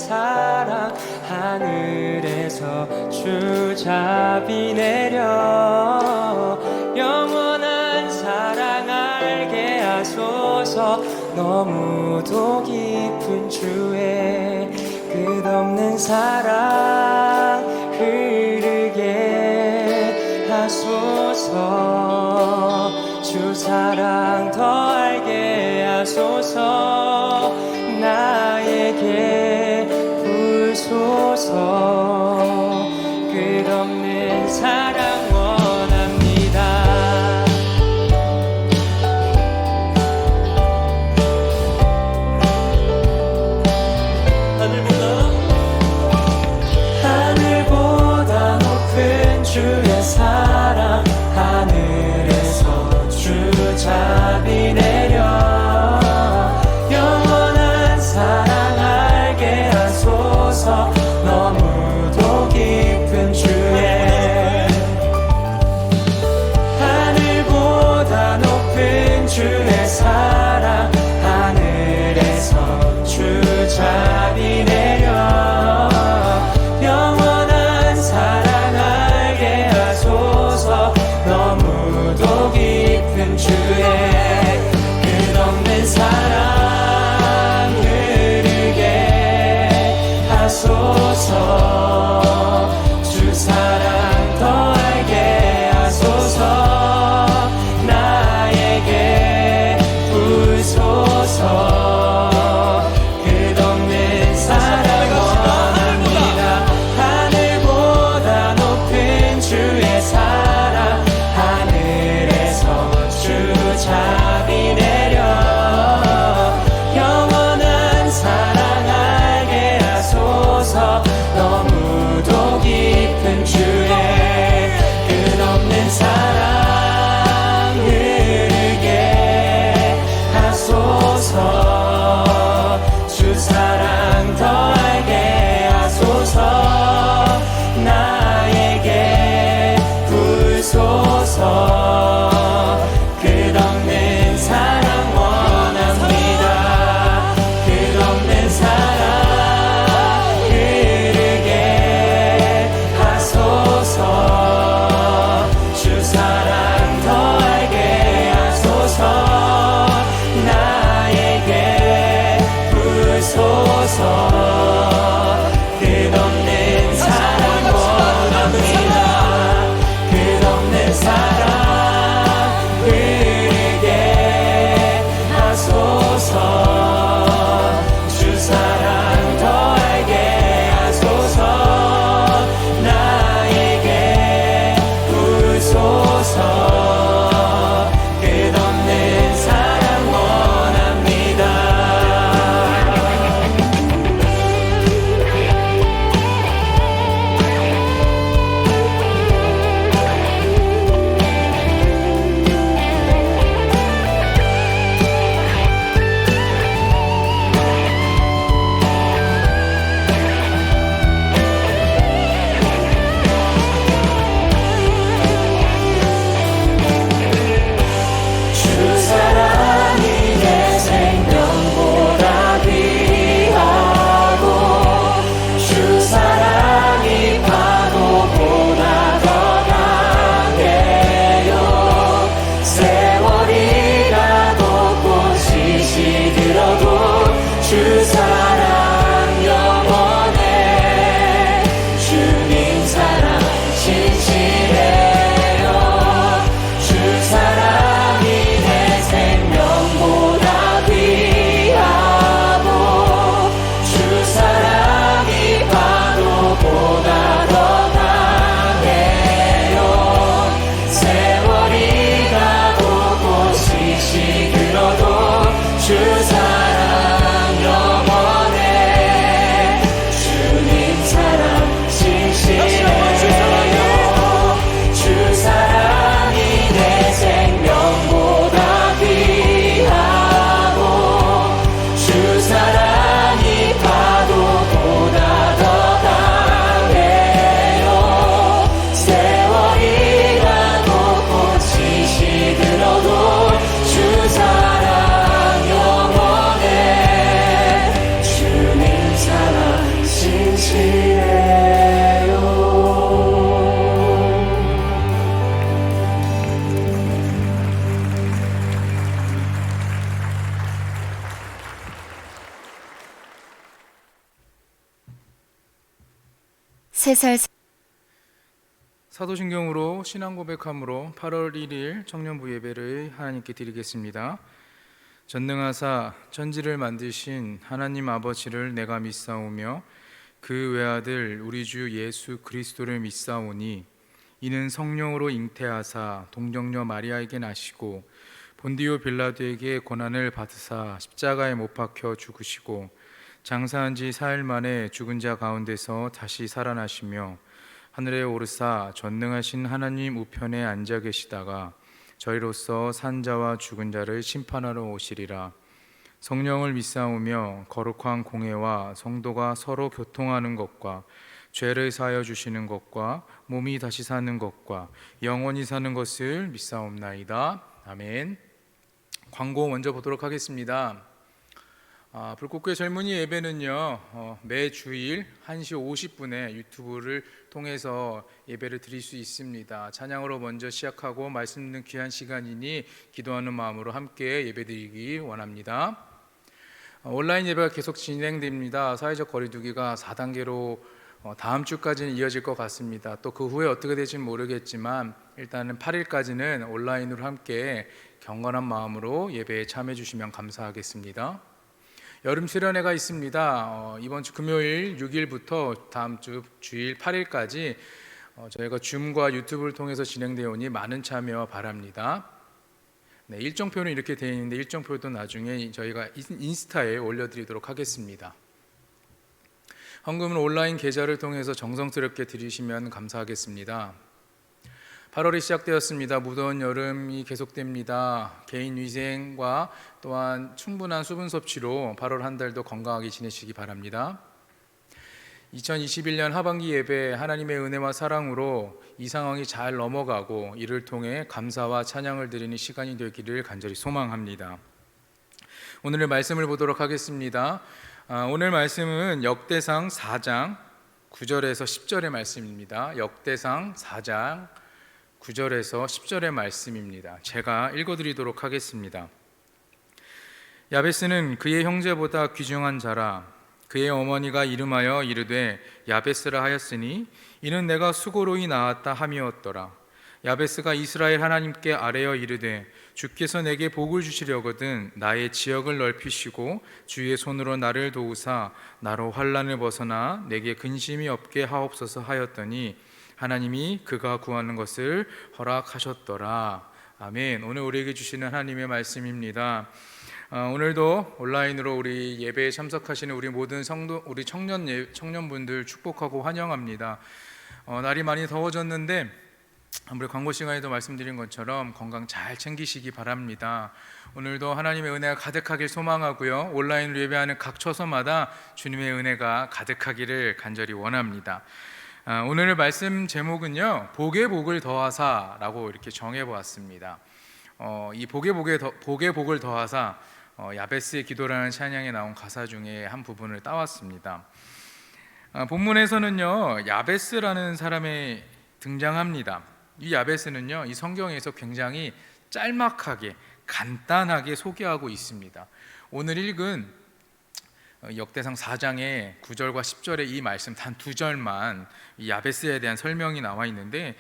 사랑 하늘에서 주잡이 내려 영원한 사랑 알게 하소서. 너무도 깊은 주의 끝없는 사랑 흐르게 하소서. 주 사랑 더 알게 하소서. 나에게 부소서. 끝없는 사랑 원합니다. 하늘보다 높은 주의 사랑 하늘에서 주잡이 내려 영원한 사랑 알게 하소서. 너무도 깊은 주의 하늘보다 높은 주의 사랑 하늘에서 주잡이 내려 영원한 사랑 알게 하소서. 너무도 깊은 주의 끝없는 사랑 흐르게 하소서. 주 사랑 더 알게 하소서. 나에게 부소서. 끝없는 사랑 원합니다. 하늘보다 높은 주의 사랑 하늘에서 주잡이 내려 영원한 사랑 알게 하소서. 너무도 깊은 주의 끝없는 사랑 흐르게 하소서. 주 사랑 더 알게 하소서. 나에게 부소서. 끝없는 사랑 원합니다. 끝없는 사랑 흐르게 하소서. 주 사랑 더 알게 하소서. 나에게 부소서. 끝없는 사랑 원합니다. 끝없는 사랑 흐르게 하소서. 주 사랑 더 알게 하소서. 나에게 부소서. 끝없는 사랑 원합니다. 주 사랑이 내 생명보다 귀하고 주 사랑이 파도보다 더 강해요. 세월이 가도 꽃이 시들어도 주 사랑 영원해. 주님 사랑 진실해요. 주 사랑이 내 생명보다 귀하고 주 사랑이 파도보다 더 강해요. 세월이 가도 꽃이 시들어도 주 사랑 영원해. 주님 사랑 진실해요. 주 사랑이 내 생명보다 귀하고 주 사랑이 파도보다 더 강해요. 세월이 가도 꽃이 시들어도 주 사랑 영원해. 3살 사도신경으로 신앙 고백함으로 8월 1일 청년부 예배를 하나님께 드리겠습니다. 전능하사 천지를 만드신 하나님 아버지를 내가 믿사오며 그 외아들 우리 주 예수 그리스도를 믿사오니 이는 성령으로 잉태하사 동정녀 마리아에게 나시고 본디오 빌라도에게 고난을 받으사 십자가에 못 박혀 죽으시고 장사한 지 사흘 만에 죽은 자 가운데서 다시 살아나시며 하늘에 오르사 전능하신 하나님 우편에 앉아 계시다가 저희로서 산자와 죽은 자를 심판하러 오시리라. 성령을 믿사오며 거룩한 공회와 성도가 서로 교통하는 것과 죄를 사하여 주시는 것과 몸이 다시 사는 것과 영원히 사는 것을 믿사옵나이다. 아멘. 광고 먼저 보도록 하겠습니다. 불꽃교회 젊은이 예배는요, 매 주일 1시 50분에 유튜브를 통해서 예배를 드릴 수 있습니다. 찬양으로 먼저 시작하고 말씀 듣는 귀한 시간이니 기도하는 마음으로 함께 예배드리기 원합니다. 온라인 예배가 계속 진행됩니다. 사회적 거리두기가 4단계로 다음 주까지는 이어질 것 같습니다. 또 그 후에 어떻게 될지는 모르겠지만 일단은 8일까지는 온라인으로 함께 경건한 마음으로 예배에 참여해 주시면 감사하겠습니다. 여름 수련회가 있습니다. 이번 주 금요일 6일부터 다음 주 주일 8일까지 저희가 줌과 유튜브를 통해서 진행되어 오니 많은 참여 바랍니다. 네, 일정표는 이렇게 되어 있는데 일정표도 나중에 저희가 인스타에 올려드리도록 하겠습니다. 헌금은 온라인 계좌를 통해서 정성스럽게 드리시면 감사하겠습니다. 8월이 시작되었습니다. 무더운 여름이 계속됩니다. 개인 위생과 또한 충분한 수분 섭취로 8월 한 달도 건강하게 지내시기 바랍니다. 2021년 하반기 예배 하나님의 은혜와 사랑으로 이 상황이 잘 넘어가고 이를 통해 감사와 찬양을 드리는 시간이 되기를 간절히 소망합니다. 오늘의 말씀을 보도록 하겠습니다. 오늘 말씀은 역대상 4장 9절에서 10절의 말씀입니다. 역대상 4장 9절에서 10절의 말씀입니다. 제가 읽어드리도록 하겠습니다. 야베스는 그의 형제보다 귀중한 자라. 그의 어머니가 이름하여 이르되 야베스라 하였으니 이는 내가 수고로이 낳았다 함이었더라. 야베스가 이스라엘 하나님께 아뢰어 이르되 주께서 내게 복을 주시려거든 나의 지역을 넓히시고 주의 손으로 나를 도우사 나로 환난을 벗어나 내게 근심이 없게 하옵소서 하였더니 하나님이 그가 구하는 것을 허락하셨더라. 아멘. 오늘 우리에게 주시는 하나님의 말씀입니다. 오늘도 온라인으로 우리 예배에 참석하시는 우리 모든 성도, 우리 청년분들 축복하고 환영합니다. 날이 많이 더워졌는데 우리 광고 시간에도 말씀드린 것처럼 건강 잘 챙기시기 바랍니다. 오늘도 하나님의 은혜가 가득하길 소망하고요. 온라인으로 예배하는 각 처소마다 주님의 은혜가 가득하기를 간절히 원합니다. 오늘의 말씀 제목은요, 복에 복을 더하사라고 이렇게 정해보았습니다. 이 복에 복을 더하사 야베스의 기도라는 찬양에 나온 가사 중에 한 부분을 따왔습니다. 본문에서는요, 야베스라는 사람이 등장합니다. 이 야베스는요, 이 성경에서 굉장히 짤막하게 간단하게 소개하고 있습니다. 오늘 읽은 역대상 4장의 9절과 10절의 이 말씀 단 2절만 이 야베스에 대한 설명이 나와 있는데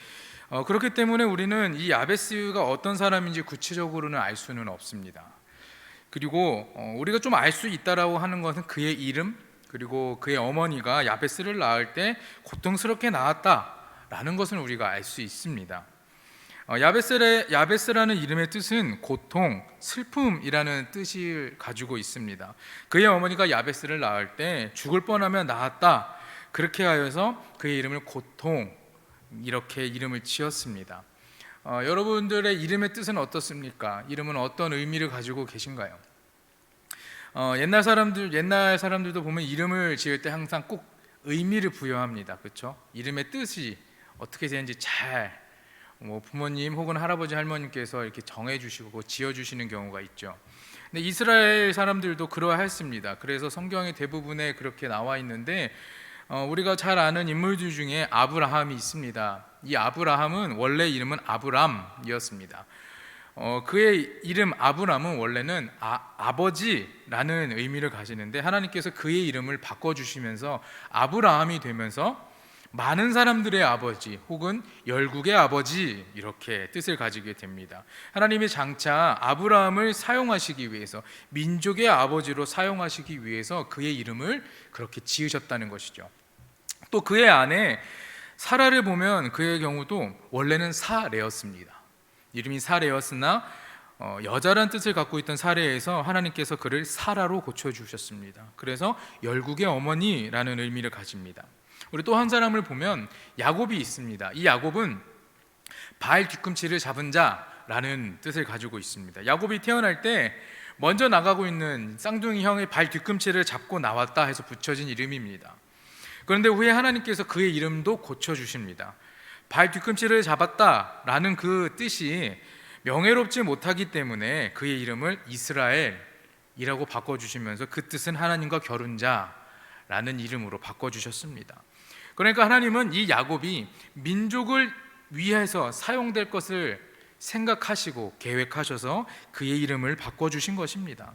그렇기 때문에 우리는 이 야베스가 어떤 사람인지 구체적으로는 알 수는 없습니다. 그리고 우리가 좀 알 수 있다라고 하는 것은 그의 이름 그리고 그의 어머니가 야베스를 낳을 때 고통스럽게 낳았다라는 것을 우리가 알 수 있습니다. 야베스라는 이름의 뜻은 고통, 슬픔이라는 뜻을 가지고 있습니다. 그의 어머니가 야베스를 낳을 때 죽을 뻔하면 낳았다, 그렇게 하여서 그의 이름을 고통, 이렇게 이름을 지었습니다. 여러분들의 이름의 뜻은 어떻습니까? 이름은 어떤 의미를 가지고 계신가요? 옛날 사람들도 보면 이름을 지을 때 항상 꼭 의미를 부여합니다. 그렇죠? 이름의 뜻이 어떻게 되는지 잘 부모님 혹은 할아버지 할머님께서 이렇게 정해주시고 지어주시는 경우가 있죠. 근데 이스라엘 사람들도 그러했습니다. 그래서 성경의 대부분에 그렇게 나와 있는데 우리가 잘 아는 인물들 중에 아브라함이 있습니다. 이 아브라함은 원래 이름은 아브람이었습니다. 그의 이름 아브람은 원래는 아버지라는 의미를 가지는데 하나님께서 그의 이름을 바꿔주시면서 아브라함이 되면서 많은 사람들의 아버지 혹은 열국의 아버지, 이렇게 뜻을 가지게 됩니다. 하나님이 장차 아브라함을 사용하시기 위해서, 민족의 아버지로 사용하시기 위해서 그의 이름을 그렇게 지으셨다는 것이죠. 또 그의 아내 사라를 보면 그의 경우도 원래는 사레였습니다. 이름이 사레였으나 여자란 뜻을 갖고 있던 사레에서 하나님께서 그를 사라로 고쳐주셨습니다. 그래서 열국의 어머니라는 의미를 가집니다. 우리 또 한 사람을 보면 야곱이 있습니다. 이 야곱은 바알 뒤꿈치를 잡은 자라는 뜻을 가지고 있습니다. 야곱이 태어날 때 먼저 나가고 있는 쌍둥이 형의 발 뒤꿈치를 잡고 나왔다 해서 붙여진 이름입니다. 그런데 후에 하나님께서 그의 이름도 고쳐주십니다. 발 뒤꿈치를 잡았다라는 그 뜻이 명예롭지 못하기 때문에 그의 이름을 이스라엘이라고 바꿔주시면서 그 뜻은 하나님과 겨룬자라는 이름으로 바꿔주셨습니다. 그러니까 하나님은 이 야곱이 민족을 위해서 사용될 것을 생각하시고 계획하셔서 그의 이름을 바꿔주신 것입니다.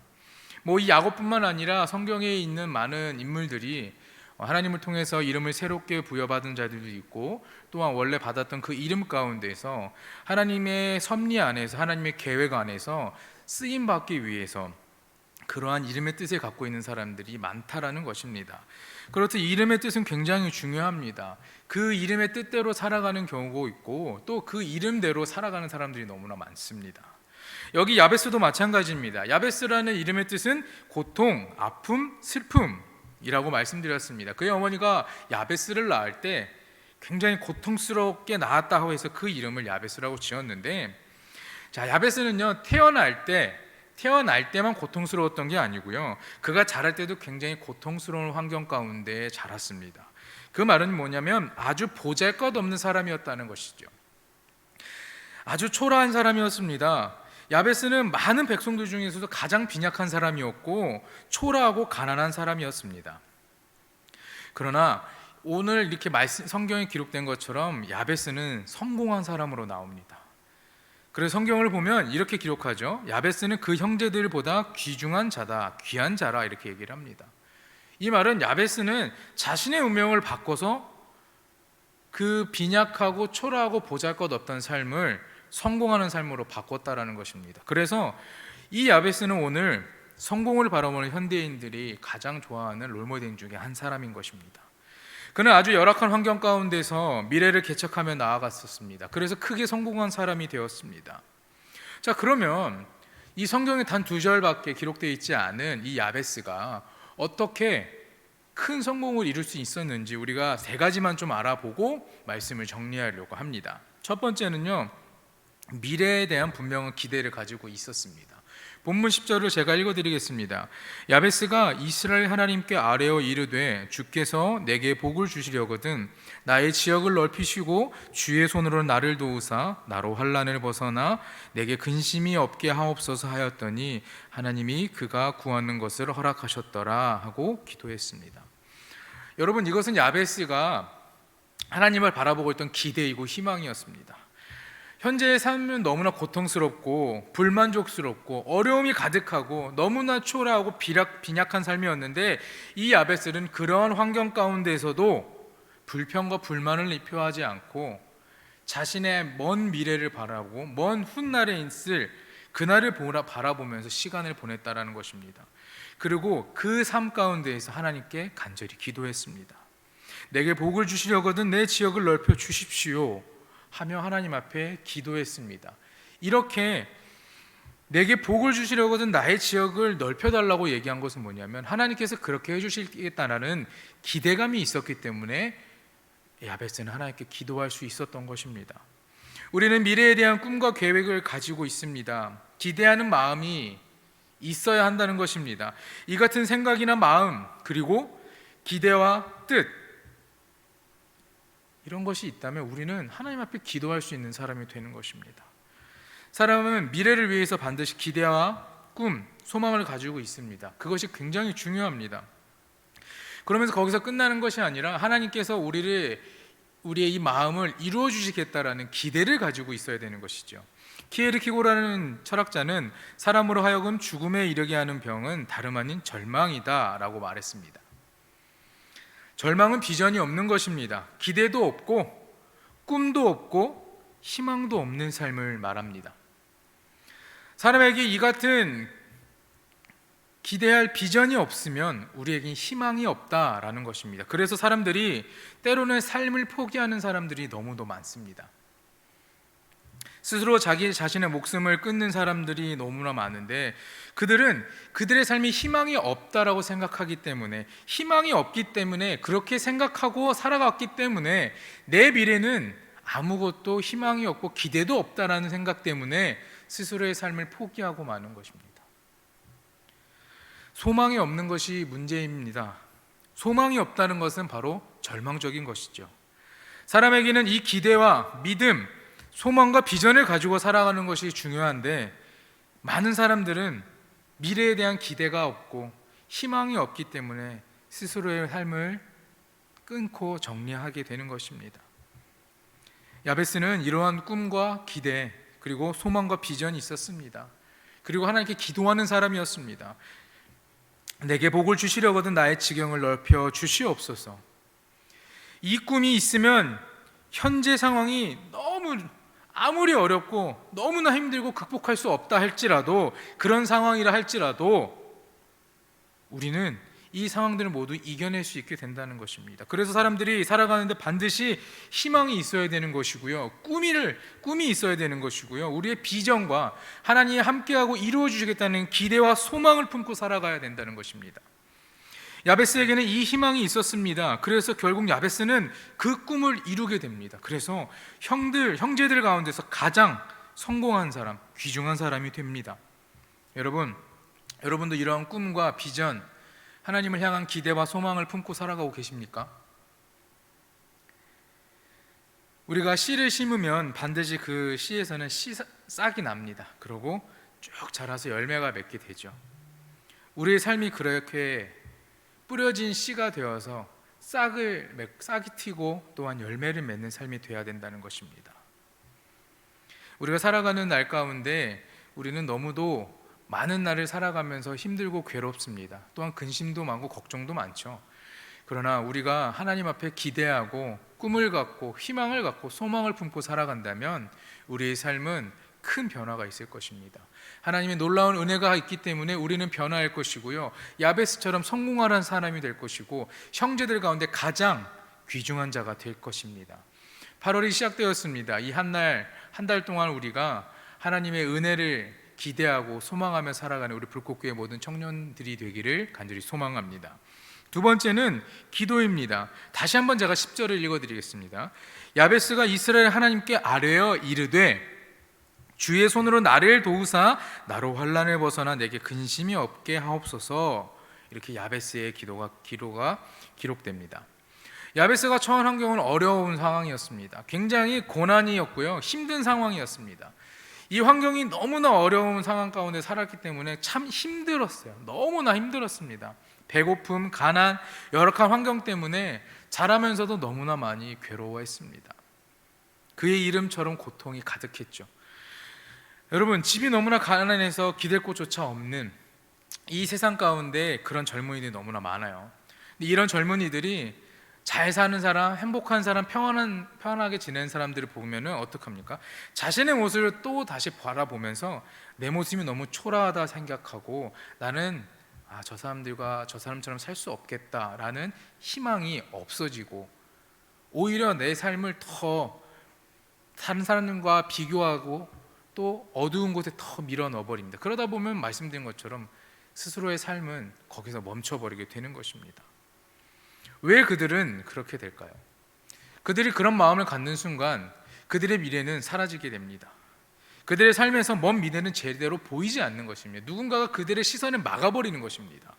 이 야곱뿐만 아니라 성경에 있는 많은 인물들이 하나님을 통해서 이름을 새롭게 부여받은 자들도 있고, 또한 원래 받았던 그 이름 가운데서 하나님의 섭리 안에서, 하나님의 계획 안에서 쓰임 받기 위해서 그러한 이름의 뜻을 갖고 있는 사람들이 많다라는 것입니다. 그렇듯 이름의 뜻은 굉장히 중요합니다. 그 이름의 뜻대로 살아가는 경우가 있고, 또 그 이름대로 살아가는 사람들이 너무나 많습니다. 여기 야베스도 마찬가지입니다. 야베스라는 이름의 뜻은 고통, 아픔, 슬픔 이라고 말씀드렸습니다. 그의 어머니가 야베스를 낳을 때 굉장히 고통스럽게 낳았다고 해서 그 이름을 야베스라고 지었는데, 야베스는요, 태어날 때만 고통스러웠던 게 아니고요, 그가 자랄 때도 굉장히 고통스러운 환경 가운데 자랐습니다. 그 말은 뭐냐면 아주 보잘것없는 사람이었다는 것이죠. 아주 초라한 사람이었습니다. 야베스는 많은 백성들 중에서도 가장 빈약한 사람이었고 초라하고 가난한 사람이었습니다. 그러나 오늘 이렇게 성경에 기록된 것처럼 야베스는 성공한 사람으로 나옵니다. 그래서 성경을 보면 이렇게 기록하죠. 야베스는 그 형제들보다 귀중한 자다, 귀한 자라, 이렇게 얘기를 합니다. 이 말은 야베스는 자신의 운명을 바꿔서 그 빈약하고 초라하고 보잘것없던 삶을 성공하는 삶으로 바꿨다라는 것입니다. 그래서 이 야베스는 오늘 성공을 바라보는 현대인들이 가장 좋아하는 롤모델 중에 한 사람인 것입니다. 그는 아주 열악한 환경 가운데서 미래를 개척하며 나아갔었습니다. 그래서 크게 성공한 사람이 되었습니다. 그러면 이 성경에 단 2절밖에 기록되어 있지 않은 이 야베스가 어떻게 큰 성공을 이룰 수 있었는지 우리가 3가지만 좀 알아보고 말씀을 정리하려고 합니다. 첫 번째는요, 미래에 대한 분명한 기대를 가지고 있었습니다. 본문 10절을 제가 읽어드리겠습니다. 야베스가 이스라엘 하나님께 아뢰어 이르되 주께서 내게 복을 주시려거든 나의 지역을 넓히시고 주의 손으로 나를 도우사 나로 환난을 벗어나 내게 근심이 없게 하옵소서 하였더니 하나님이 그가 구하는 것을 허락하셨더라 하고 기도했습니다. 여러분, 이것은 야베스가 하나님을 바라보고 있던 기대이고 희망이었습니다. 현재의 삶은 너무나 고통스럽고 불만족스럽고 어려움이 가득하고 너무나 초라하고 빈약한 삶이었는데, 이 야베스는 그러한 환경 가운데서도 불평과 불만을 표하지 않고 자신의 먼 미래를 바라보고 먼 훗날에 있을 그날을 바라보면서 시간을 보냈다라는 것입니다. 그리고 그 삶 가운데에서 하나님께 간절히 기도했습니다. 내게 복을 주시려거든 내 지역을 넓혀 주십시오 하며 하나님 앞에 기도했습니다. 이렇게 내게 복을 주시려거든 나의 지역을 넓혀달라고 얘기한 것은 뭐냐면 하나님께서 그렇게 해주시겠다는 기대감이 있었기 때문에 야베스는 하나님께 기도할 수 있었던 것입니다. 우리는 미래에 대한 꿈과 계획을 가지고 있습니다. 기대하는 마음이 있어야 한다는 것입니다. 이 같은 생각이나 마음, 그리고 기대와 뜻, 이런 것이 있다면 우리는 하나님 앞에 기도할 수 있는 사람이 되는 것입니다. 사람은 미래를 위해서 반드시 기대와 꿈, 소망을 가지고 있습니다. 그것이 굉장히 중요합니다. 그러면서 거기서 끝나는 것이 아니라 하나님께서 우리의 이 마음을 이루어 주시겠다라는 기대를 가지고 있어야 되는 것이죠. 키에르키고라는 철학자는 사람으로 하여금 죽음에 이르게 하는 병은 다름 아닌 절망이다 라고 말했습니다. 절망은 비전이 없는 것입니다. 기대도 없고 꿈도 없고 희망도 없는 삶을 말합니다. 사람에게 이 같은 기대할 비전이 없으면 우리에겐 희망이 없다라는 것입니다. 그래서 사람들이 때로는 삶을 포기하는 사람들이 너무도 많습니다. 스스로 자기 자신의 목숨을 끊는 사람들이 너무나 많은데, 그들은 그들의 삶이 희망이 없다라고 생각하기 때문에, 희망이 없기 때문에, 그렇게 생각하고 살아갔기 때문에 내 미래는 아무것도 희망이 없고 기대도 없다라는 생각 때문에 스스로의 삶을 포기하고 마는 것입니다. 소망이 없는 것이 문제입니다. 소망이 없다는 것은 바로 절망적인 것이죠. 사람에게는 이 기대와 믿음, 소망과 비전을 가지고 살아가는 것이 중요한데, 많은 사람들은 미래에 대한 기대가 없고 희망이 없기 때문에 스스로의 삶을 끊고 정리하게 되는 것입니다. 야베스는 이러한 꿈과 기대, 그리고 소망과 비전이 있었습니다. 그리고 하나님께 기도하는 사람이었습니다. 내게 복을 주시려거든 나의 지경을 넓혀 주시옵소서. 이 꿈이 있으면 현재 상황이 아무리 어렵고 너무나 힘들고 극복할 수 없다 할지라도, 그런 상황이라 할지라도 우리는 이 상황들을 모두 이겨낼 수 있게 된다는 것입니다. 그래서 사람들이 살아가는데 반드시 희망이 있어야 되는 것이고요, 꿈이 있어야 되는 것이고요, 우리의 비전과 하나님이 함께하고 이루어 주시겠다는 기대와 소망을 품고 살아가야 된다는 것입니다. 야베스에게는 이 희망이 있었습니다. 그래서 결국 야베스는 그 꿈을 이루게 됩니다. 그래서 형제들 가운데서 가장 성공한 사람, 귀중한 사람이 됩니다. 여러분도 이러한 꿈과 비전, 하나님을 향한 기대와 소망을 품고 살아가고 계십니까? 우리가 씨를 심으면 반드시 그 씨에서는 싹이 납니다. 그리고 쭉 자라서 열매가 맺게 되죠. 우리의 삶이 그렇게 뿌려진 씨가 되어서 싹이 튀고 또한 열매를 맺는 삶이 되어야 된다는 것입니다. 우리가 살아가는 날 가운데 우리는 너무도 많은 날을 살아가면서 힘들고 괴롭습니다. 또한 근심도 많고 걱정도 많죠. 그러나 우리가 하나님 앞에 기대하고 꿈을 갖고 희망을 갖고 소망을 품고 살아간다면 우리의 삶은 큰 변화가 있을 것입니다. 하나님의 놀라운 은혜가 있기 때문에 우리는 변화할 것이고요, 야베스처럼 성공하는 사람이 될 것이고 형제들 가운데 가장 귀중한 자가 될 것입니다. 8월이 시작되었습니다. 이 한 달 동안 우리가 하나님의 은혜를 기대하고 소망하며 살아가는 우리 불꽃교회 모든 청년들이 되기를 간절히 소망합니다. 두 번째는 기도입니다. 다시 한번 제가 10절을 읽어드리겠습니다. 야베스가 이스라엘 하나님께 아뢰어 이르되 주의 손으로 나를 도우사 나로 환난을 벗어나 내게 근심이 없게 하옵소서. 이렇게 야베스의 기도가 기록됩니다. 야베스가 처한 환경은 어려운 상황이었습니다. 굉장히 고난이었고요, 힘든 상황이었습니다. 이 환경이 너무나 어려운 상황 가운데 살았기 때문에 참 힘들었어요. 너무나 힘들었습니다. 배고픔, 가난, 열악한 환경 때문에 자라면서도 너무나 많이 괴로워했습니다. 그의 이름처럼 고통이 가득했죠. 여러분, 집이 너무나 가난해서 기댈 곳조차 없는 이 세상 가운데 그런 젊은이들이 너무나 많아요. 이런 젊은이들이 잘 사는 사람, 행복한 사람, 평안하게 지내는 사람들을 보면 어떡합니까? 자신의 모습을 또 다시 바라보면서 내 모습이 너무 초라하다 생각하고 나는 저 사람처럼 살 수 없겠다라는 희망이 없어지고 오히려 내 삶을 더 다른 사람들과 비교하고 또 어두운 곳에 더 밀어 넣어버립니다. 그러다 보면 말씀드린 것처럼 스스로의 삶은 거기서 멈춰버리게 되는 것입니다. 왜 그들은 그렇게 될까요? 그들이 그런 마음을 갖는 순간 그들의 미래는 사라지게 됩니다. 그들의 삶에서 먼 미래는 제대로 보이지 않는 것입니다. 누군가가 그들의 시선을 막아버리는 것입니다.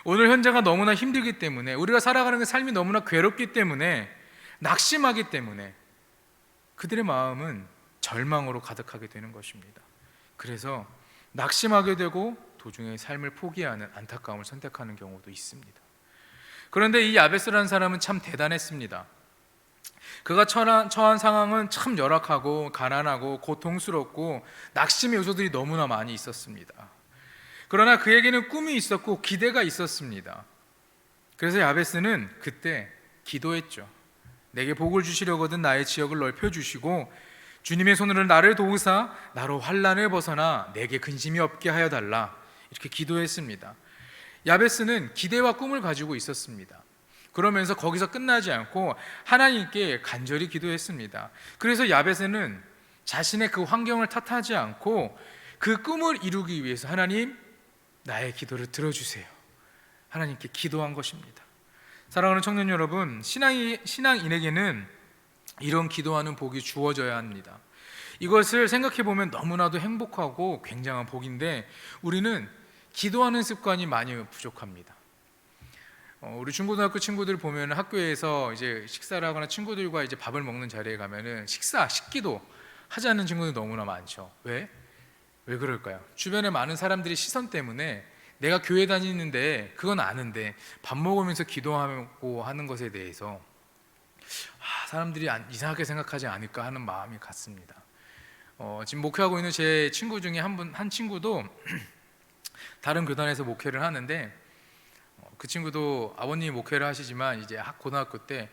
오늘 현재가 너무나 힘들기 때문에, 우리가 살아가는 그 삶이 너무나 괴롭기 때문에, 낙심하기 때문에 그들의 마음은 절망으로 가득하게 되는 것입니다. 그래서 낙심하게 되고 도중에 삶을 포기하는 안타까움을 선택하는 경우도 있습니다. 그런데 이 야베스라는 사람은 참 대단했습니다. 그가 처한 상황은 참 열악하고 가난하고 고통스럽고 낙심의 요소들이 너무나 많이 있었습니다. 그러나 그에게는 꿈이 있었고 기대가 있었습니다. 그래서 야베스는 그때 기도했죠. 내게 복을 주시려거든 나의 지역을 넓혀주시고 주님의 손으로 나를 도우사 나로 환난을 벗어나 내게 근심이 없게 하여 달라, 이렇게 기도했습니다. 야베스는 기대와 꿈을 가지고 있었습니다. 그러면서 거기서 끝나지 않고 하나님께 간절히 기도했습니다. 그래서 야베스는 자신의 그 환경을 탓하지 않고 그 꿈을 이루기 위해서 하나님, 나의 기도를 들어주세요, 하나님께 기도한 것입니다. 사랑하는 청년 여러분, 신앙인에게는 이런 기도하는 복이 주어져야 합니다. 이것을 생각해 보면 너무나도 행복하고 굉장한 복인데 우리는 기도하는 습관이 많이 부족합니다. 우리 중고등학교 친구들 보면 학교에서 이제 식사를 하거나 친구들과 이제 밥을 먹는 자리에 가면은 식기도 하지 않는 친구들 너무나 많죠. 왜 그럴까요? 주변에 많은 사람들이 시선 때문에 내가 교회 다니는데 그건 아는데 밥 먹으면서 기도하고 하는 것에 대해서 사람들이 이상하게 생각하지 않을까 하는 마음이 같습니다. 지금 목회하고 있는 제 친구 중에 한 친구도 다른 교단에서 목회를 하는데 그 친구도 아버님이 목회를 하시지만 이제 고등학교 때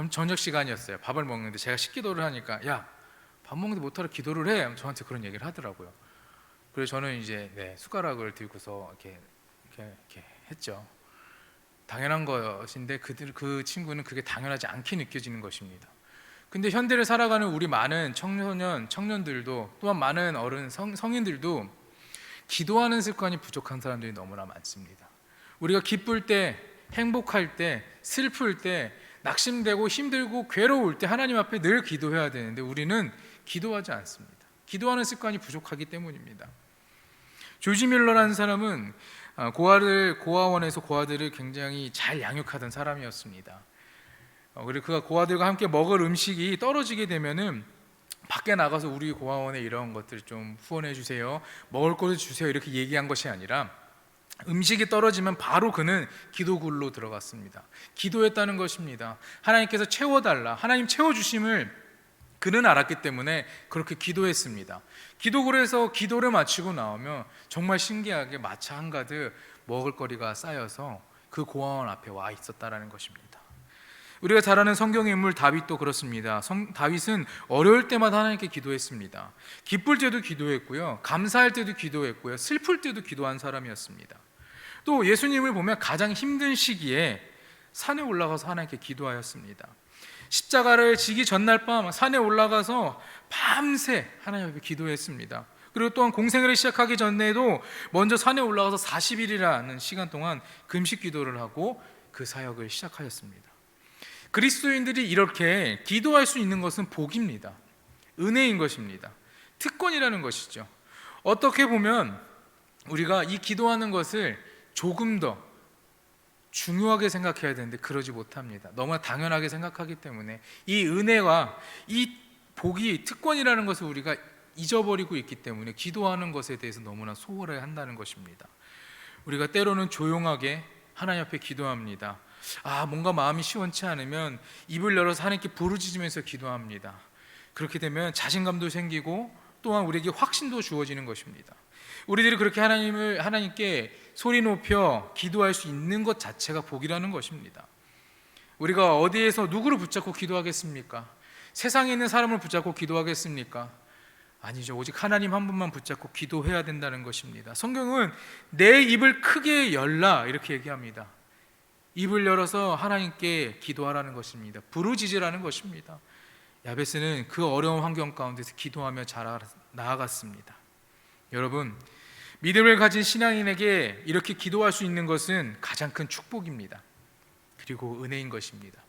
저녁 시간이었어요. 밥을 먹는데 제가 식기도를 하니까 야, 밥 먹는데 못하러 기도를 해, 저한테 그런 얘기를 하더라고요. 그래서 저는 이제 숟가락을 들고서 이렇게 했죠. 당연한 것인데 그 친구는 그게 당연하지 않게 느껴지는 것입니다. 근데 현대를 살아가는 우리 많은 청년들도 또한 많은 성인들도 기도하는 습관이 부족한 사람들이 너무나 많습니다. 우리가 기쁠 때, 행복할 때, 슬플 때, 낙심되고 힘들고 괴로울 때 하나님 앞에 늘 기도해야 되는데 우리는 기도하지 않습니다. 기도하는 습관이 부족하기 때문입니다. 조지 밀러라는 사람은 고아원에서 고아들을 굉장히 잘 양육하던 사람이었습니다. 그리고 그가 고아들과 함께 먹을 음식이 떨어지게 되면은 밖에 나가서 우리 고아원에 이런 것들 좀 후원해 주세요, 먹을 것을 주세요, 이렇게 얘기한 것이 아니라 음식이 떨어지면 바로 그는 기도굴로 들어갔습니다. 기도했다는 것입니다. 하나님께서 채워달라, 하나님 채워주심을 그는 알았기 때문에 그렇게 기도했습니다. 기도굴에서 기도를 마치고 나오면 정말 신기하게 마차 한가득 먹을거리가 쌓여서 그 고아원 앞에 와 있었다라는 것입니다. 우리가 잘 아는 성경의 인물 다윗도 그렇습니다. 다윗은 어려울 때마다 하나님께 기도했습니다. 기쁠 때도 기도했고요, 감사할 때도 기도했고요, 슬플 때도 기도한 사람이었습니다. 또 예수님을 보면 가장 힘든 시기에 산에 올라가서 하나님께 기도하였습니다. 십자가를 지기 전날 밤 산에 올라가서 밤새 하나님 앞에 기도했습니다. 그리고 또한 공생애를 시작하기 전에도 먼저 산에 올라가서 40일이라는 시간 동안 금식 기도를 하고 그 사역을 시작하였습니다. 그리스도인들이 이렇게 기도할 수 있는 것은 복입니다. 은혜인 것입니다. 특권이라는 것이죠. 어떻게 보면 우리가 이 기도하는 것을 조금 더 중요하게 생각해야 되는데 그러지 못합니다. 너무나 당연하게 생각하기 때문에 이 은혜와 이 복이 특권이라는 것을 우리가 잊어버리고 있기 때문에 기도하는 것에 대해서 너무나 소홀해야 한다는 것입니다. 우리가 때로는 조용하게 하나님 앞에 기도합니다. 뭔가 마음이 시원치 않으면 입을 열어서 하나님께 부르짖으면서 기도합니다. 그렇게 되면 자신감도 생기고 또한 우리에게 확신도 주어지는 것입니다. 우리들이 그렇게 하나님께 소리 높여 기도할 수 있는 것 자체가 복이라는 것입니다. 우리가 어디에서 누구를 붙잡고 기도하겠습니까? 세상에 있는 사람을 붙잡고 기도하겠습니까? 아니죠. 오직 하나님 한 분만 붙잡고 기도해야 된다는 것입니다. 성경은 내 입을 크게 열라 이렇게 얘기합니다. 입을 열어서 하나님께 기도하라는 것입니다. 부르짖으라는 것입니다. 야베스는 그 어려운 환경 가운데서 기도하며 나아갔습니다. 여러분, 믿음을 가진 신앙인에게 이렇게 기도할 수 있는 것은 가장 큰 축복입니다. 그리고 은혜인 것입니다.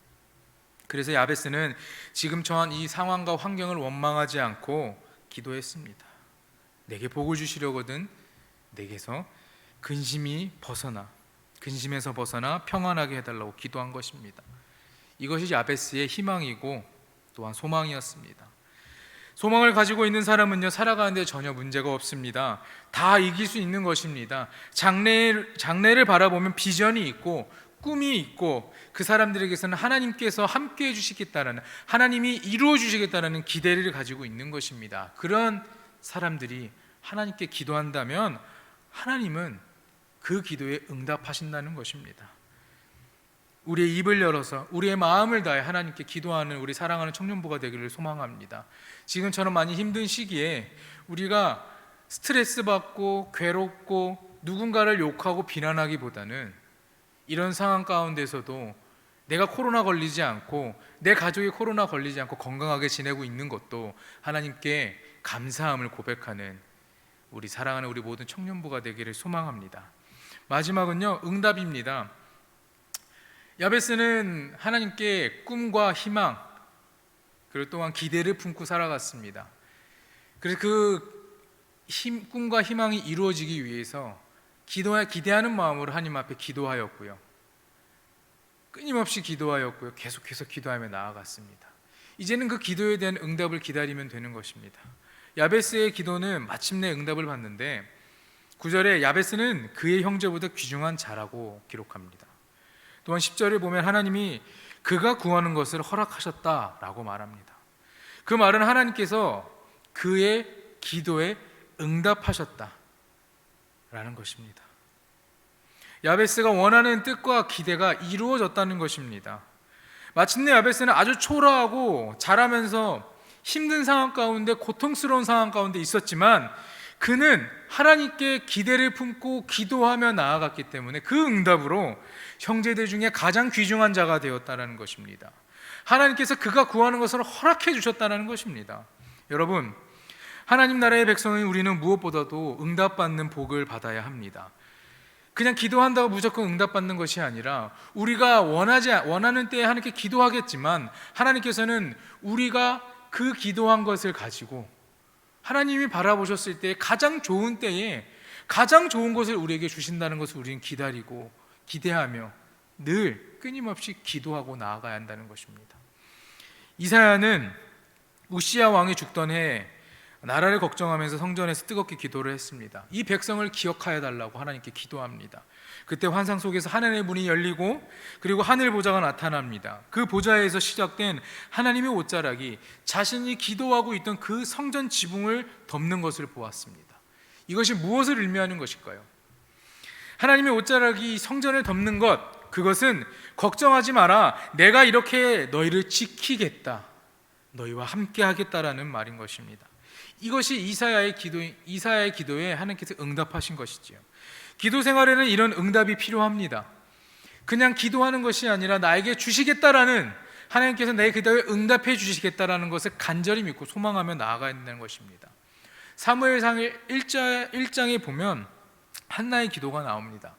그래서 야베스는 지금 처한 이 상황과 환경을 원망하지 않고 기도했습니다. 내게 복을 주시려거든 내게서 근심에서 벗어나 평안하게 해달라고 기도한 것입니다. 이것이 야베스의 희망이고 또한 소망이었습니다. 소망을 가지고 있는 사람은요, 살아가는데 전혀 문제가 없습니다. 다 이길 수 있는 것입니다. 장래를 바라보면 비전이 있고 꿈이 있고 그 사람들에게서는 하나님께서 함께 해주시겠다라는, 하나님이 이루어 주시겠다라는 기대를 가지고 있는 것입니다. 그런 사람들이 하나님께 기도한다면 하나님은 그 기도에 응답하신다는 것입니다. 우리의 입을 열어서 우리의 마음을 다해 하나님께 기도하는 우리 사랑하는 청년부가 되기를 소망합니다. 지금처럼 많이 힘든 시기에 우리가 스트레스 받고 괴롭고 누군가를 욕하고 비난하기보다는 이런 상황 가운데서도 내가 코로나 걸리지 않고 내 가족이 코로나 걸리지 않고 건강하게 지내고 있는 것도 하나님께 감사함을 고백하는 우리 사랑하는 우리 모든 청년부가 되기를 소망합니다. 마지막은요, 응답입니다. 야베스는 하나님께 꿈과 희망 그리고 또한 기대를 품고 살아갔습니다. 그래서 꿈과 희망이 이루어지기 위해서 기대하는 마음으로 하나님 앞에 기도하였고요, 끊임없이 기도하였고요, 계속해서 기도하며 나아갔습니다. 이제는 그 기도에 대한 응답을 기다리면 되는 것입니다. 야베스의 기도는 마침내 응답을 받는데 9절에 야베스는 그의 형제보다 귀중한 자라고 기록합니다. 또한 10절에 보면 하나님이 그가 구하는 것을 허락하셨다라고 말합니다. 그 말은 하나님께서 그의 기도에 응답하셨다라는 것입니다. 야베스가 원하는 뜻과 기대가 이루어졌다는 것입니다. 마침내 야베스는 아주 초라하고 자라면서 힘든 상황 가운데, 고통스러운 상황 가운데 있었지만 그는 하나님께 기대를 품고 기도하며 나아갔기 때문에 그 응답으로 형제들 중에 가장 귀중한 자가 되었다는 것입니다. 하나님께서 그가 구하는 것을 허락해 주셨다는 것입니다. 여러분, 하나님 나라의 백성인 우리는 무엇보다도 응답받는 복을 받아야 합니다. 그냥 기도한다고 무조건 응답받는 것이 아니라 우리가 원하는 때에 하나님께 기도하겠지만 하나님께서는 우리가 그 기도한 것을 가지고 하나님이 바라보셨을 때 가장 좋은 때에 가장 좋은 것을 우리에게 주신다는 것을 우리는 기다리고 기대하며 늘 끊임없이 기도하고 나아가야 한다는 것입니다. 이사야는 우시야 왕이 죽던 해에 나라를 걱정하면서 성전에서 뜨겁게 기도를 했습니다. 이 백성을 기억하여 달라고 하나님께 기도합니다. 그때 환상 속에서 하늘의 문이 열리고 그리고 하늘 보좌가 나타납니다. 그 보좌에서 시작된 하나님의 옷자락이 자신이 기도하고 있던 그 성전 지붕을 덮는 것을 보았습니다. 이것이 무엇을 의미하는 것일까요? 하나님의 옷자락이 성전을 덮는 것, 그것은 걱정하지 마라, 내가 이렇게 너희를 지키겠다, 너희와 함께 하겠다라는 말인 것입니다. 이것이 이사야의 기도에 하나님께서 응답하신 것이지요. 기도 생활에는 이런 응답이 필요합니다. 그냥 기도하는 것이 아니라 나에게 주시겠다라는, 하나님께서 내 기도에 응답해 주시겠다라는 것을 간절히 믿고 소망하며 나아가야 된다는 것입니다. 사무엘상 1장에 보면 한나의 기도가 나옵니다.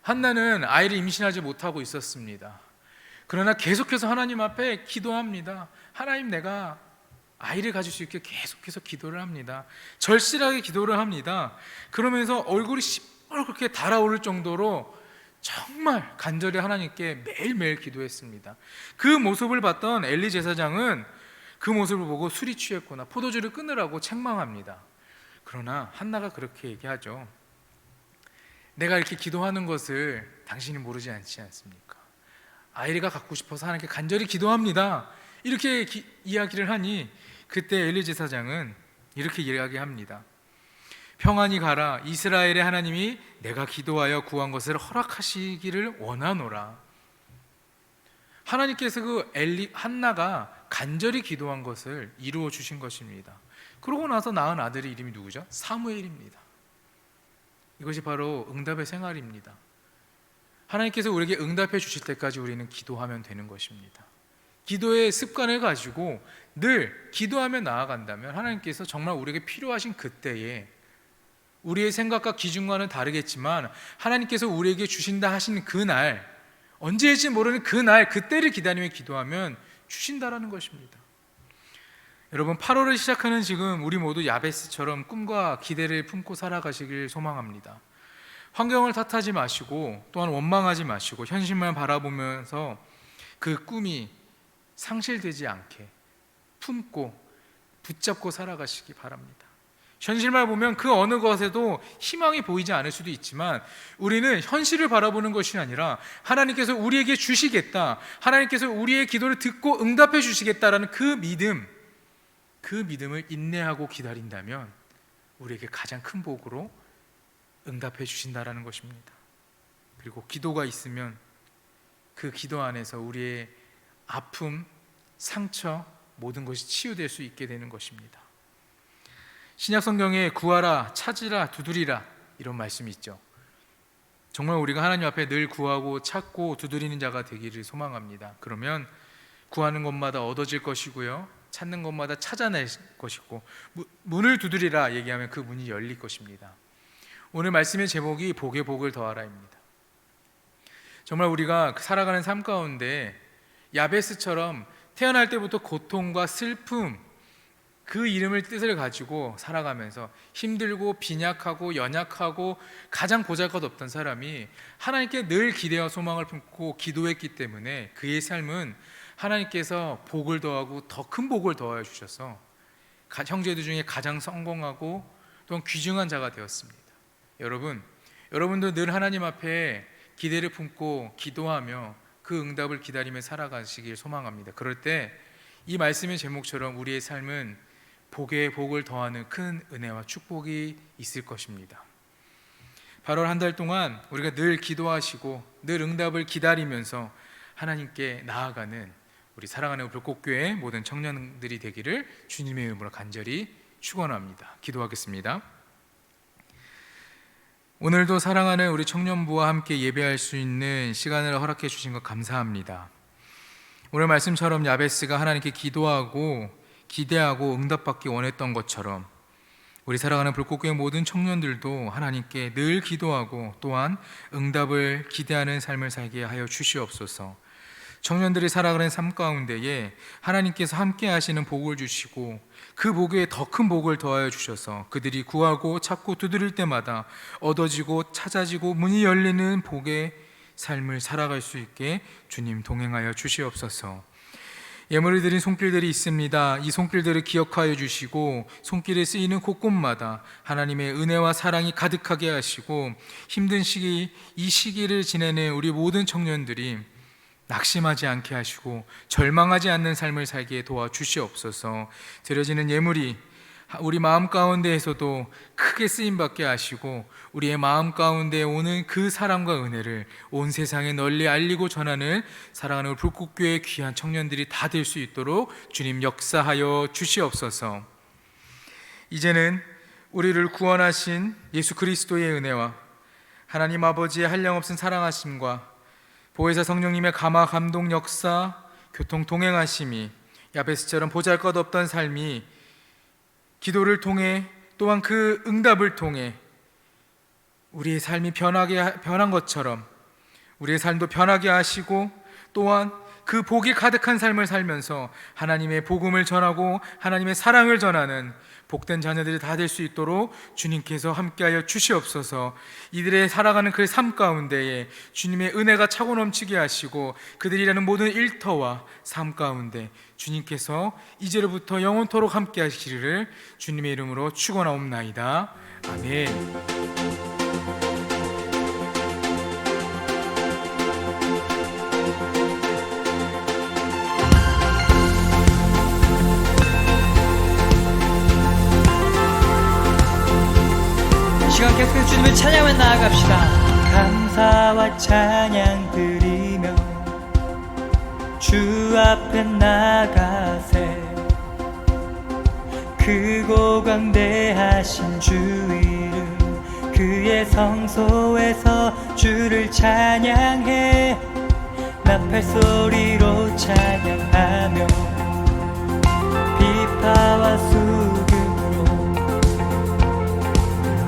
한나는 아이를 임신하지 못하고 있었습니다. 그러나 계속해서 하나님 앞에 기도합니다. 하나님, 내가 아이를 가질 수 있게 계속해서 기도를 합니다. 절실하게 기도를 합니다. 그러면서 얼굴이 시뻘겋게 달아오를 정도로 정말 간절히 하나님께 매일매일 기도했습니다. 그 모습을 봤던 엘리 제사장은 그 모습을 보고 술이 취했구나, 포도주를 끊으라고 책망합니다. 그러나 한나가 그렇게 얘기하죠. 내가 이렇게 기도하는 것을 당신이 모르지 않지 않습니까? 아이가 갖고 싶어서 하나님께 간절히 기도합니다. 이렇게 이야기를 하니 그때 엘리 제사장은 이렇게 이야기합니다. 평안히 가라, 이스라엘의 하나님이 내가 기도하여 구한 것을 허락하시기를 원하노라. 하나님께서 한나가 간절히 기도한 것을 이루어 주신 것입니다. 그러고 나서 낳은 아들의 이름이 누구죠? 사무엘입니다. 이것이 바로 응답의 생활입니다. 하나님께서 우리에게 응답해 주실 때까지 우리는 기도하면 되는 것입니다. 기도의 습관을 가지고 늘 기도하며 나아간다면 하나님께서 정말 우리에게 필요하신 그때에, 우리의 생각과 기준과는 다르겠지만 하나님께서 우리에게 주신다 하신 그날, 언제일지 모르는 그날, 그때를 기다리며 기도하면 주신다라는 것입니다. 여러분, 8월을 시작하는 지금 우리 모두 야베스처럼 꿈과 기대를 품고 살아가시길 소망합니다. 환경을 탓하지 마시고 또한 원망하지 마시고 현실만 바라보면서 그 꿈이 상실되지 않게 품고 붙잡고 살아가시기 바랍니다. 현실만 보면 그 어느 것에도 희망이 보이지 않을 수도 있지만 우리는 현실을 바라보는 것이 아니라 하나님께서 우리에게 주시겠다, 하나님께서 우리의 기도를 듣고 응답해 주시겠다라는 그 믿음을 인내하고 기다린다면 우리에게 가장 큰 복으로 응답해 주신다라는 것입니다. 그리고 기도가 있으면 그 기도 안에서 우리의 아픔, 상처, 모든 것이 치유될 수 있게 되는 것입니다. 신약 성경에 구하라, 찾으라, 두드리라 이런 말씀이 있죠. 정말 우리가 하나님 앞에 늘 구하고 찾고 두드리는 자가 되기를 소망합니다. 그러면 구하는 것마다 얻어질 것이고요, 찾는 것마다 찾아낼 것이고, 문을 두드리라 얘기하면 그 문이 열릴 것입니다. 오늘 말씀의 제목이 복에 복을 더하라입니다. 정말 우리가 살아가는 삶 가운데 야베스처럼 태어날 때부터 고통과 슬픔, 그 이름을 뜻을 가지고 살아가면서 힘들고 빈약하고 연약하고 가장 보잘것없던 사람이 하나님께 늘 기대와 소망을 품고 기도했기 때문에 그의 삶은 하나님께서 복을 더하고 더 큰 복을 더하여 주셔서 형제들 중에 가장 성공하고 또한 귀중한 자가 되었습니다. 여러분도 늘 하나님 앞에 기대를 품고 기도하며 그 응답을 기다리며 살아가시길 소망합니다. 그럴 때 이 말씀의 제목처럼 우리의 삶은 복에 복을 더하는 큰 은혜와 축복이 있을 것입니다. 8월 한 달 동안 우리가 늘 기도하시고 늘 응답을 기다리면서 하나님께 나아가는 우리 사랑하는 불꽃교회 모든 청년들이 되기를 주님의 이름으로 간절히 축원합니다. 기도하겠습니다. 오늘도 사랑하는 우리 청년부와 함께 예배할 수 있는 시간을 허락해 주신 것 감사합니다. 오늘 말씀처럼 야베스가 하나님께 기도하고 기대하고 응답받기 원했던 것처럼 우리 사랑하는 불꽃교회 모든 청년들도 하나님께 늘 기도하고 또한 응답을 기대하는 삶을 살게 하여 주시옵소서. 청년들이 살아가는 삶 가운데에 하나님께서 함께 하시는 복을 주시고 그 복에 더 큰 복을 더하여 주셔서 그들이 구하고 찾고 두드릴 때마다 얻어지고 찾아지고 문이 열리는 복의 삶을 살아갈 수 있게 주님 동행하여 주시옵소서. 예물을 드린 손길들이 있습니다. 이 손길들을 기억하여 주시고 손길에 쓰이는 곳곳마다 하나님의 은혜와 사랑이 가득하게 하시고 힘든 시기, 이 시기를 지내는 우리 모든 청년들이 낙심하지 않게 하시고 절망하지 않는 삶을 살게 도와주시옵소서. 드려지는 예물이 우리 마음 가운데에서도 크게 쓰임받게 하시고 우리의 마음 가운데 오는 그 사랑과 은혜를 온 세상에 널리 알리고 전하는 사랑하는 불꽃교회 귀한 청년들이 다 될 수 있도록 주님 역사하여 주시옵소서. 이제는 우리를 구원하신 예수 그리스도의 은혜와 하나님 아버지의 한량없은 사랑하심과 보혜사 성령님의 감화 감동 역사 교통 동행하심이 야베스처럼 보잘것없던 삶이 기도를 통해 또한 그 응답을 통해 우리의 삶이 변한 것처럼 우리의 삶도 변하게 하시고 또한 그 복이 가득한 삶을 살면서 하나님의 복음을 전하고 하나님의 사랑을 전하는 복된 자녀들이 다 될 수 있도록 주님께서 함께하여 주시옵소서. 이들의 살아가는 그 삶 가운데에 주님의 은혜가 차고 넘치게 하시고 그들이 일하는 모든 일터와 삶 가운데 주님께서 이제로부터 영원토록 함께 하시기를 주님의 이름으로 축원하옵나이다. 아멘. 시간 계속해서 주님을 찬양하며 나아갑시다. 감사와 찬양 드리며 주 앞에 나가세. 크고 광대하신 주 이름 그의 성소에서 주를 찬양해. 나팔 소리로 찬양하며 비파와 수금으로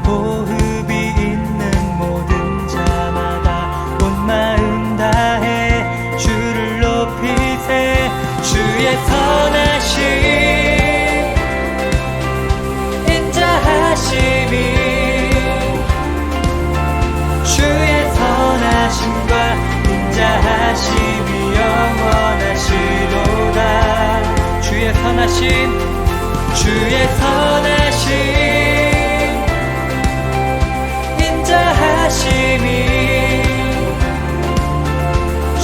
호흡이 있는 모든 자마다 온 마음 다해 주를 높이세. 주의 선하심 인자하심이 주의 선하심과 인자하심이 영원하시도다. 주의 선하심 주의 선하심 인자하심이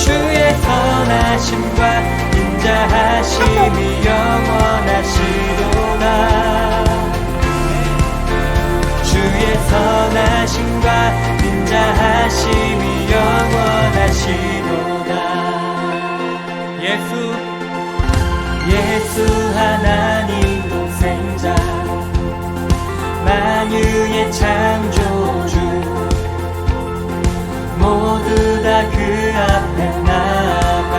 주의 선하심과 인자하심이 영원하시도다. 주의 선하심과 인자하심이 영원하시도다. 모두 다 그 앞에 나아가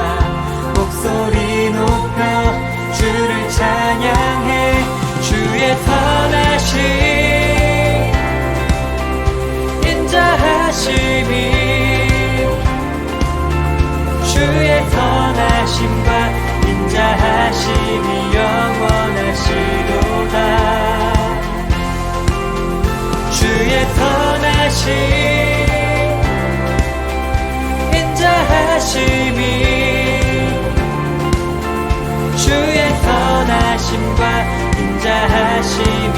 목소리 높여 주를 찬양해. 주의 선하심 인자하심이 주의 선하심과 인자하심이 영원하시도다. 주의 선하심 인자하심이 주의 선하심과 인자하심이